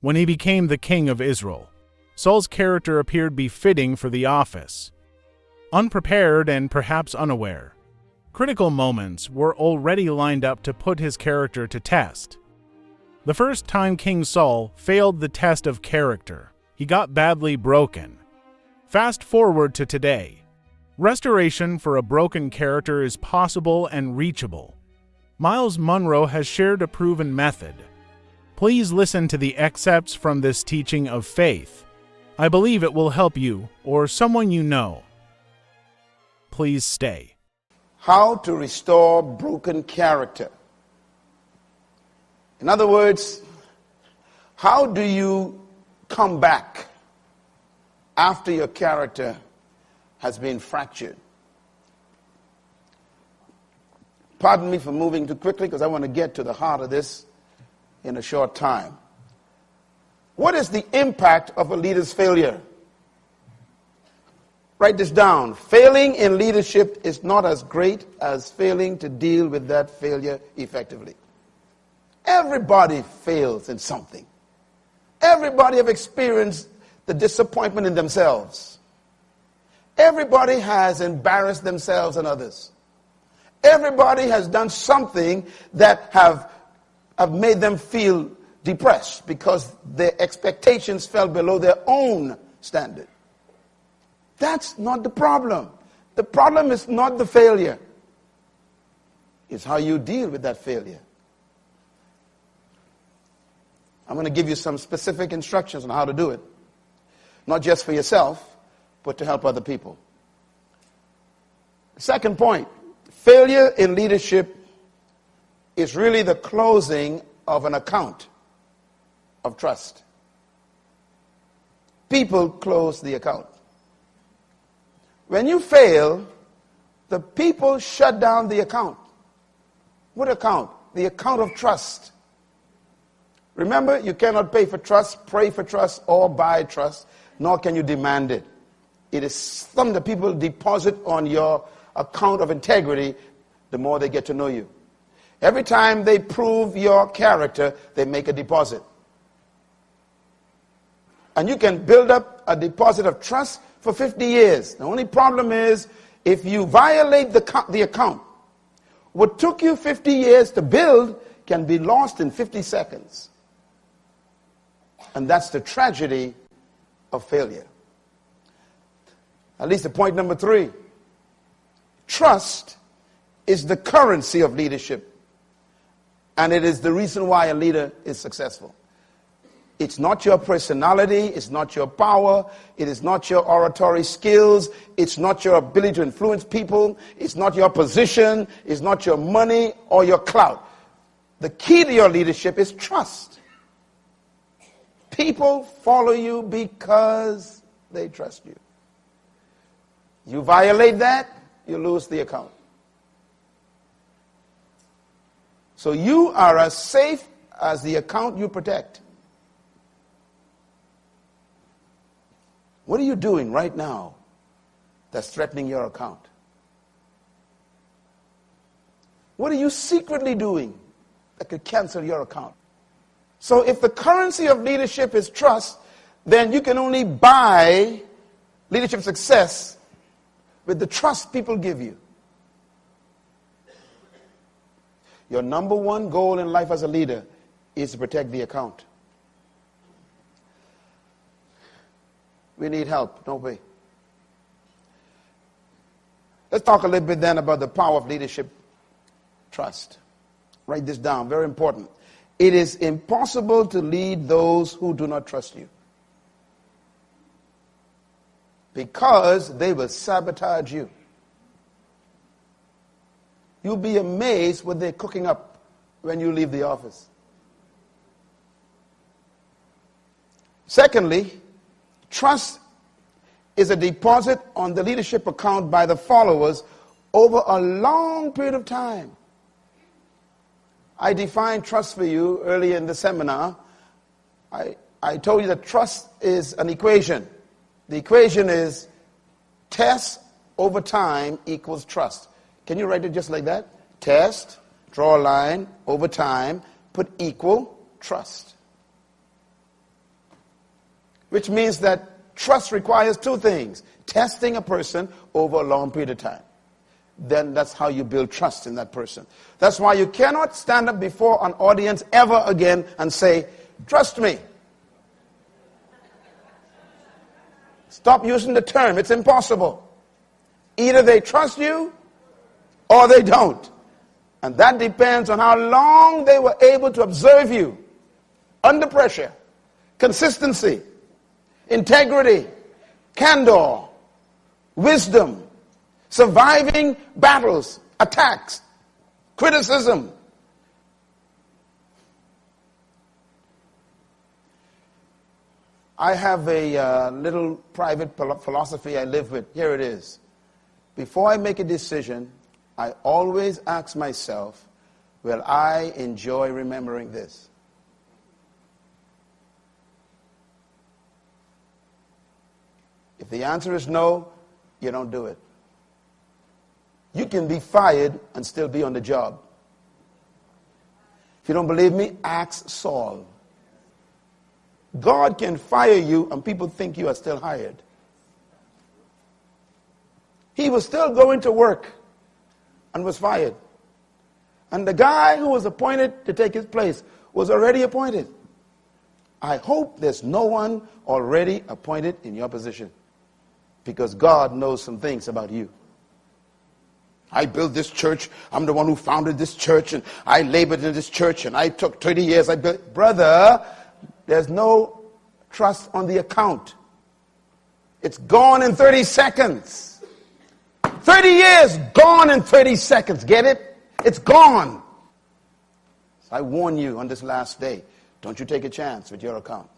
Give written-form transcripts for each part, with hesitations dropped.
When he became the king of Israel, Saul's character appeared befitting for the office. Unprepared and perhaps unaware, critical moments were already lined up to put his character to test. The first time King Saul failed the test of character, he got badly broken. Fast forward to today. Restoration for a broken character is possible and reachable. Myles Munroe has shared a proven method. Please listen to the excerpts from this teaching of faith. I believe it will help you or someone you know. Please stay. How to restore broken character. In other words, how do you come back after your character has been fractured? Pardon me for moving too quickly because I want to get to the heart of this in a short time. What is the impact of a leader's failure? Write this down. Failing in leadership is not as great as failing to deal with that failure effectively. Everybody fails in something. Everybody have experienced the disappointment in themselves. Everybody has embarrassed themselves and others. Everybody has done something that have made them feel depressed because their expectations fell below their own standard. That's not the problem. The problem is not the failure. It's how you deal with that failure. I'm going to give you some specific instructions on how to do it. Not just for yourself, but to help other people. Second point, failure in leadership is really the closing of an account of trust. People close the account. When you fail, the people shut down the account. What account? The account of trust. Remember, you cannot pay for trust, pray for trust, or buy trust, nor can you demand it. It is something that people deposit on your account of integrity the more they get to know you. Every time they prove your character, they make a deposit. And you can build up a deposit of trust for 50 years. The only problem is if you violate the account, what took you 50 years to build can be lost in 50 seconds. And that's the tragedy of failure. At least the point number 3. Trust is the currency of leadership. And it is the reason why a leader is successful. It's not your personality, it's not your power, it is not your oratory skills, it's not your ability to influence people, it's not your position, it's not your money or your clout. The key to your leadership is trust. People follow you because they trust you. You violate that, you lose the account. So you are as safe as the account you protect. What are you doing right now that's threatening your account? What are you secretly doing that could cancel your account? So if the currency of leadership is trust, then you can only buy leadership success with the trust people give you. Your number one goal in life as a leader is to protect the account. We need help, don't we? Let's talk a little bit then about the power of leadership trust. Write this down, very important. It is impossible to lead those who do not trust you, because they will sabotage you. You'll be amazed what they're cooking up when you leave the office. Secondly, trust is a deposit on the leadership account by the followers over a long period of time. I defined trust for you earlier in the seminar. I told you that trust is an equation. The equation is test over time equals trust. Can you write it just like that? Test, draw a line, over time, put equal, trust. which means that trust requires two things: testing a person over a long period of time. Then that's how you build trust in that person. That's why you cannot stand up before an audience ever again and say, "Trust me." Stop using the term. It's impossible. Either they trust you or they don't. And that depends on how long they were able to observe you under pressure. Consistency, integrity, candor, wisdom, surviving battles, attacks, criticism. I have a little private philosophy I live with. Here it is. Before I make a decision, I always ask myself, will I enjoy remembering this? If the answer is no, you don't do it. You can be fired and still be on the job. If you don't believe me, ask Saul. God can fire you and people think you are still hired. He was still going to work and was fired. And the guy who was appointed to take his place was already appointed. I hope there's no one already appointed in your position, because God knows some things about you. I built this church. I'm the one who founded this church, and I labored in this church, and I took 30 years. I built. Brother, there's no trust on the account. It's gone in 30 seconds. 30 years gone in 30 seconds. Get it? It's gone. So I warn you on this last day, don't you take a chance with your account.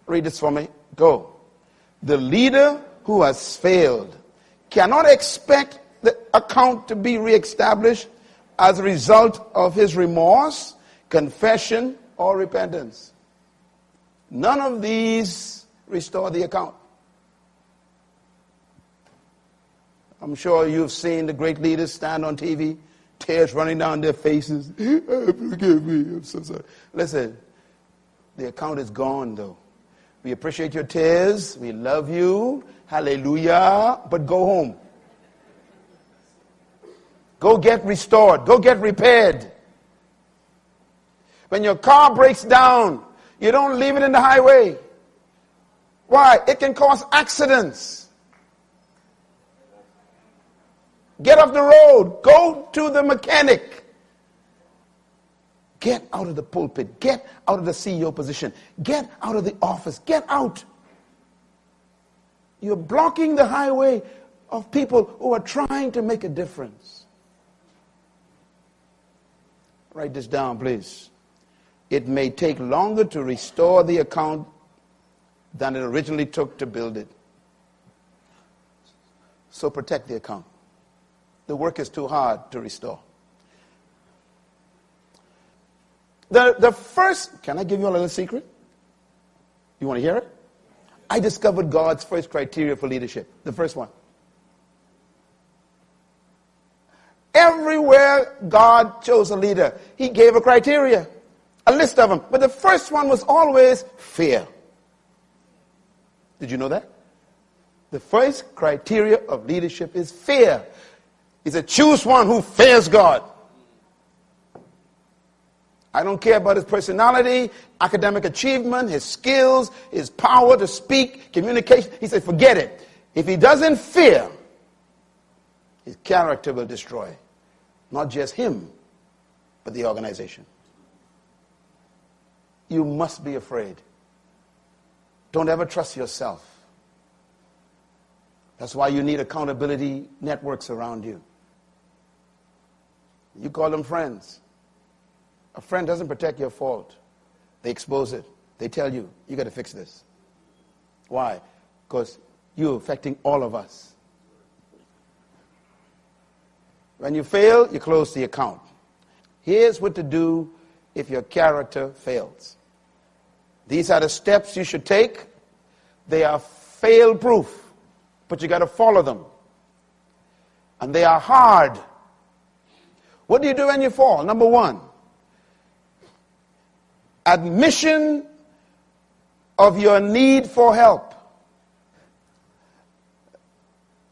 Read this for me. Go. The leader who has failed cannot expect the account to be reestablished as a result of his remorse, confession, or repentance. None of these restore the account. I'm sure you've seen the great leaders stand on TV, tears running down their faces. Forgive me, I'm so sorry. Listen, the account is gone though. We appreciate your tears. We love you. Hallelujah. But go home. Go get restored. Go get repaired. When your car breaks down, you don't leave it in the highway. Why? It can cause accidents. Get off the road. Go to the mechanic. Get out of the pulpit. Get out of the CEO position. Get out of the office. Get out. You're blocking the highway of people who are trying to make a difference. Write this down, please. It may take longer to restore the account than it originally took to build it. So protect the account. The work is too hard to restore. The first, can I give you a little secret? You want to hear it? I discovered God's first criteria for leadership. The first one. Everywhere God chose a leader, he gave a criteria, a list of them. But the first one was always fear. Did you know that? The first criteria of leadership is fear. He said, choose one who fears God. I don't care about his personality, academic achievement, his skills, his power to speak, communication. He said, forget it. If he doesn't fear, his character will destroy. Not just him, but the organization. You must be afraid. Don't ever trust yourself. That's why you need accountability networks around you. You call them friends. A friend doesn't protect your fault. They expose it. They tell you, you got to fix this. Why? Because you're affecting all of us. When you fail, you close the account. Here's what to do if your character fails. These are the steps you should take. They are fail-proof, but you got to follow them. And they are hard. What do you do when you fall? Number one, admission of your need for help.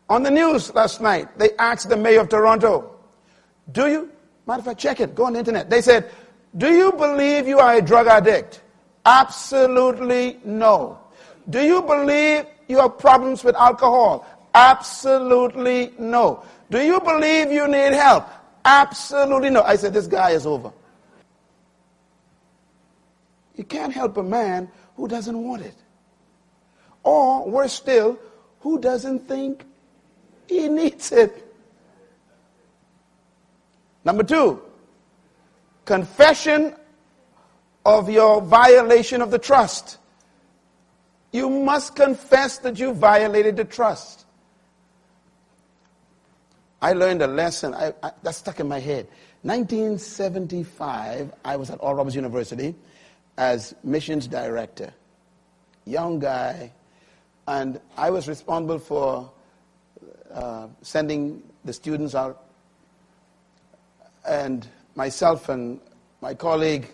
On the news last night, they asked the mayor of Toronto, matter of fact, check it, go on the internet. They said, do you believe you are a drug addict? Absolutely no. Do you believe you have problems with alcohol? Absolutely no. Do you believe you need help? Absolutely no. I said, this guy is over. You can't help a man who doesn't want it. Or, worse still, who doesn't think he needs it. Number 2, confession of your violation of the trust. You must confess that you violated the trust. I learned a lesson that stuck in my head. 1975, I was at Oral Roberts University as missions director. Young guy, and I was responsible for sending the students out. And myself and my colleague,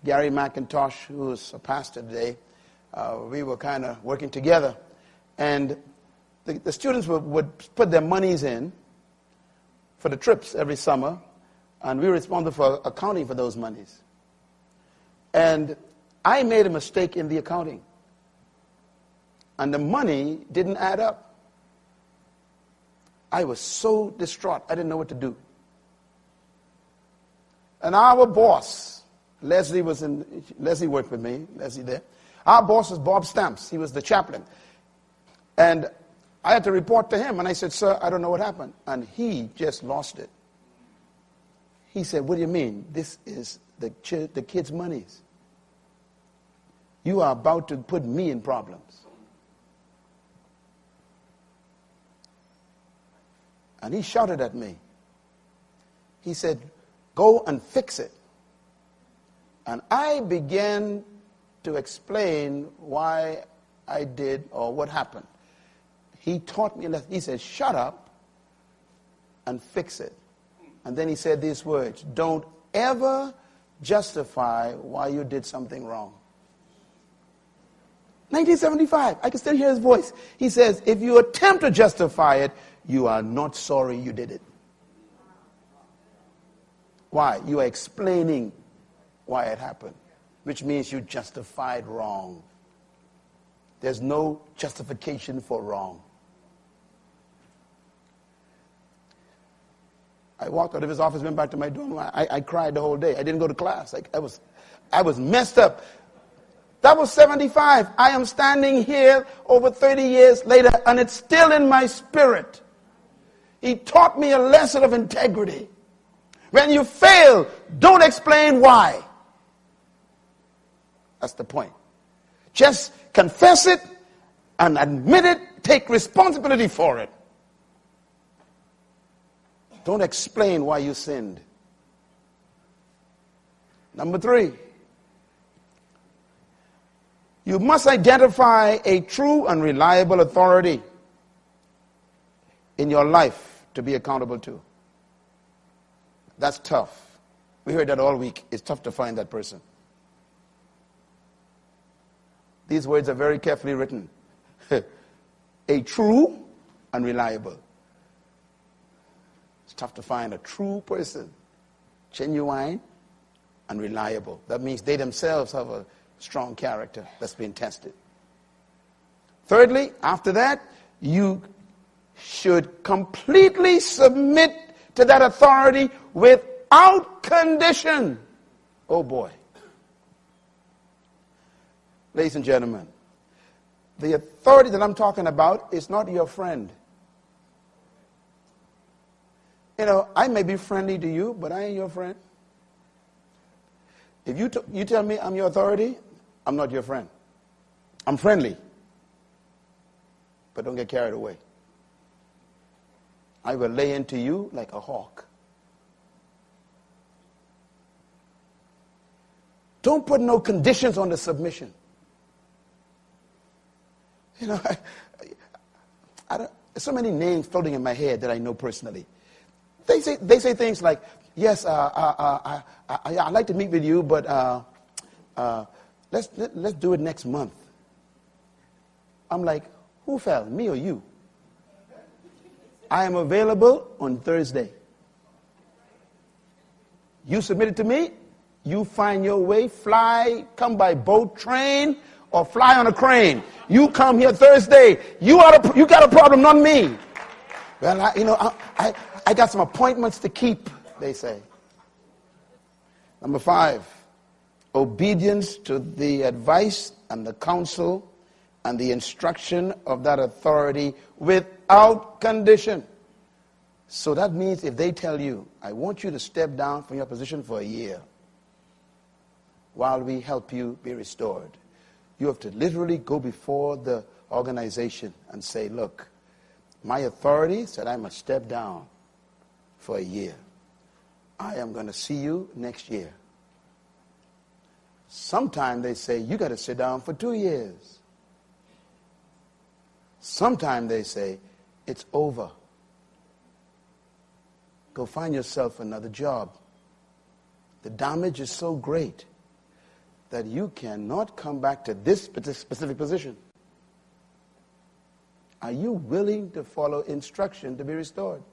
Gary McIntosh, who's a pastor today, we were kind of working together. And the students would put their monies in for the trips every summer, and we were responsible for accounting for those monies. And I made a mistake in the accounting, and the money didn't add up. I was so distraught, I didn't know what to do. And our boss, Leslie worked with me, Leslie there. Our boss was Bob Stamps. He was the chaplain. And I had to report to him, and I said, sir, I don't know what happened. And he just lost it. He said, what do you mean? This is the kids' monies. You are about to put me in problems. And he shouted at me. He said, go and fix it. And I began to explain why I did or what happened. He taught me, he said, shut up and fix it. And then he said these words, don't ever justify why you did something wrong. 1975, I can still hear his voice. He says, if you attempt to justify it, you are not sorry you did it. Why? You are explaining why it happened, which means you justified wrong. There's no justification for wrong. I walked out of his office, went back to my dorm. I cried the whole day. I didn't go to class. I was messed up. That was 75. I am standing here over 30 years later, and it's still in my spirit. He taught me a lesson of integrity. When you fail, don't explain why. That's the point. Just confess it and admit it. Take responsibility for it. Don't explain why you sinned. Number 3. You must identify a true and reliable authority in your life to be accountable to. That's tough. We heard that all week. It's tough to find that person. These words are very carefully written. A true and reliable. It's tough to find a true person, genuine and reliable. That means they themselves have a strong character that's been tested. Thirdly, after that, you should completely submit to that authority without condition. Oh boy. Ladies and gentlemen, the authority that I'm talking about is not your friend. You know, I may be friendly to you, but I ain't your friend. If you tell me I'm your authority, I'm not your friend. I'm friendly. But don't get carried away. I will lay into you like a hawk. Don't put no conditions on the submission. You know, there's so many names floating in my head that I know personally. They say things like, yes, I'd like to meet with you, but let's do it next month. I'm like, who fell, me or you? I am available on Thursday. You submit it to me, you find your way, fly, come by boat, train, or fly on a crane. You come here Thursday. You got a problem, not me. Well, I got some appointments to keep, they say. Number 5, obedience to the advice and the counsel and the instruction of that authority without condition. So that means if they tell you, I want you to step down from your position for a year while we help you be restored, you have to literally go before the organization and say, look, my authority said I must step down for a year. I am going to see you next year. Sometimes they say, you got to sit down for 2 years. Sometimes they say, it's over. Go find yourself another job. The damage is so great that you cannot come back to this specific position. Are you willing to follow instruction to be restored?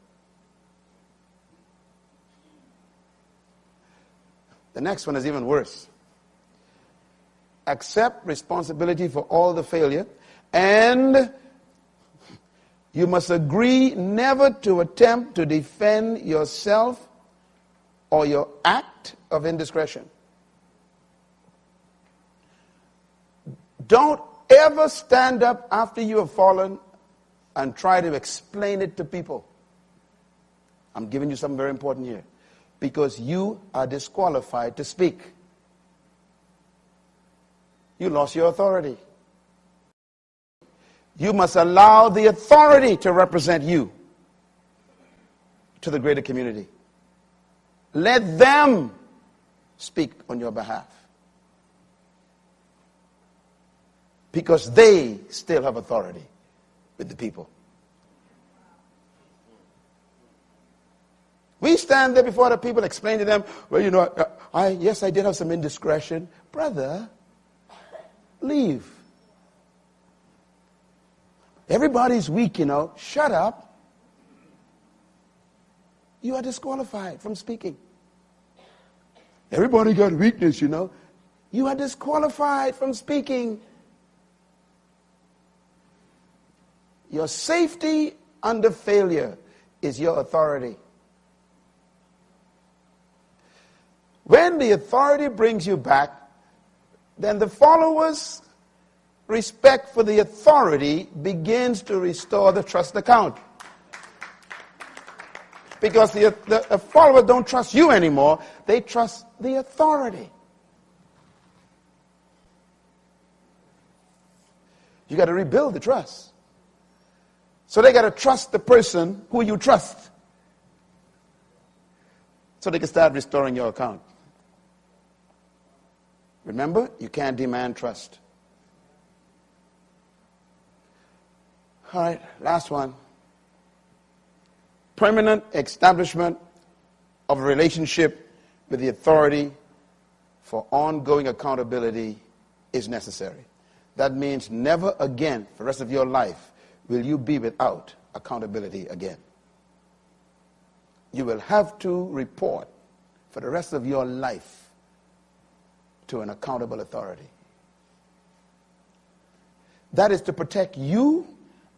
The next one is even worse. Accept responsibility for all the failure, and you must agree never to attempt to defend yourself or your act of indiscretion. Don't ever stand up after you have fallen and try to explain it to people. I'm giving you something very important here. Because you are disqualified to speak. You lost your authority. You must allow the authority to represent you to the greater community. Let them speak on your behalf. Because they still have authority with the people. We stand there before the people, explain to them, well, I did have some indiscretion. Brother, leave. Everybody's weak, Shut up. You are disqualified from speaking. Everybody got weakness, You are disqualified from speaking. Your safety under failure is your authority. When the authority brings you back, then the followers' respect for the authority begins to restore the trust account. Because the followers don't trust you anymore, they trust the authority. You got to rebuild the trust. So they got to trust the person who you trust. So they can start restoring your account. Remember, you can't demand trust. All right, last one. Permanent establishment of a relationship with the authority for ongoing accountability is necessary. That means never again, for the rest of your life, will you be without accountability again. You will have to report for the rest of your life to an accountable authority. That is to protect you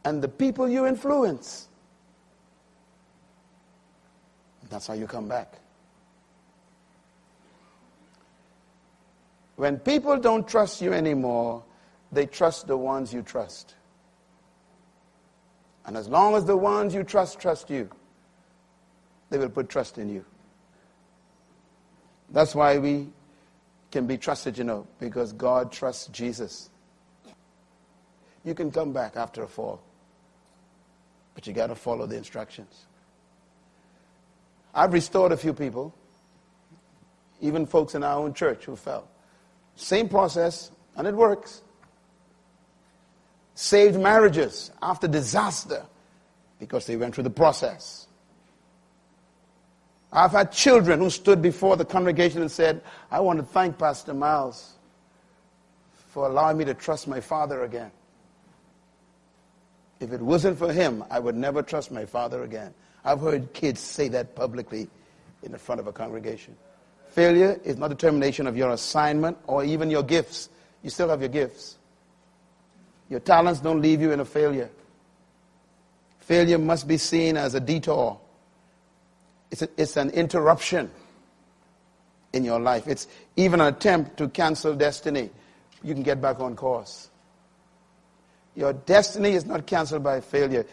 and the people you influence. That's how you come back. When people don't trust you anymore, they trust the ones you trust. And as long as the ones you trust you, they will put trust in you. That's why we can be trusted, because God trusts Jesus. You can come back after a fall, but you got to follow the instructions. I've restored a few people, even folks in our own church who fell. Same process, and it works. Saved marriages after disaster because they went through the process. I've had children who stood before the congregation and said, I want to thank Pastor Myles for allowing me to trust my father again. If it wasn't for him, I would never trust my father again. I've heard kids say that publicly in the front of a congregation. Failure is not a termination of your assignment or even your gifts. You still have your gifts. Your talents don't leave you in a failure. Failure must be seen as a detour. It's an interruption in your life. It's even an attempt to cancel destiny. You can get back on course. Your destiny is not canceled by failure.